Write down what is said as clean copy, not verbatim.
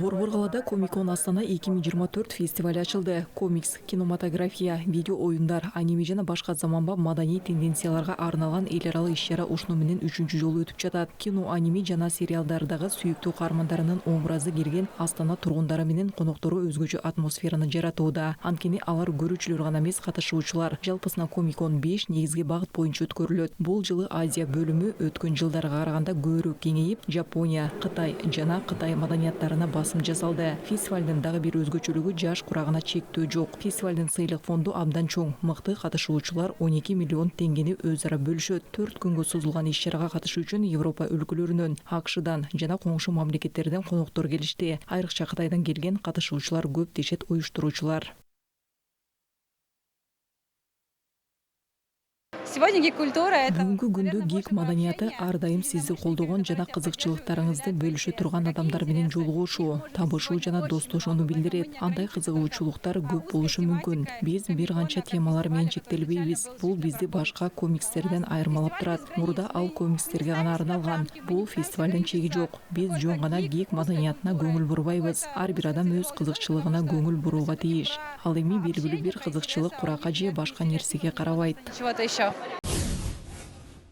Борбор қалада Комикон Астана 2024 фестивалі açılды. Комикс, кинематография, видео ойындар, аниме жана башка заманбап маданий тенденцияларга арналган эл аралык иш-чара ушуну менен 3-жолу өтүп жатат. Кино, аниме жана сериалдардагы сүйүктүү каармандарынын образы келген Астана тургундары менен коноктору өзгөчө атмосфераны жаратууда. Анткени алар көрүүчүлөр гана эмес, катышуучулар. Жалпысына Комикон 5 негизги багыт боюнча өткөрүлөт. Бул жылы Азия бөлүмү өткөн жылдарга караганда көбүрөөк кеңейип, Жапония, Кытай жана Кытай маданияттарына басым жасалды. Фестивалдын дагы бир өзгөчөлүгү жаш курагына чектөө жок. Фестивалдын сыйлык фонду абдан чоң. Мыкты катышуучулар 12 миллион теңгени өз ара бөлүшөт. 4 күнгө созулган иш-чарага катышуу үчүн Европа өлкөлөрүнөн, АКШдан жана коңшу мамлекеттерден коноктор келишти. Айрыкча Кытайдан келген катышуучулар көп дешет уюштуруучулар. Бүгүнкү күндө гик маданияты ар дайым сизди колдогон жана кызыкчылыктарыңызды бөлүшө турган адамдар менен жолугушуу, табышуу жана достошууну билдирет. Андай кызыгуучулуктар көп болушу мүмкүн. Биз бир канча темалар менен чектелбейбиз. Бул бизди башка комикстерден айырмалап турат. Мурда ал комикстерге гана арналган. Бул фестивалдын чеги жок. Биз жөн гана гик маданиятына көңүл бурбайбыз. Ар бир адам өз кызыкчылыгына көңүл бурууга тийиш. Ал эми белгилүү бир кызыкчылык куракка же башка нерсеге карабайт.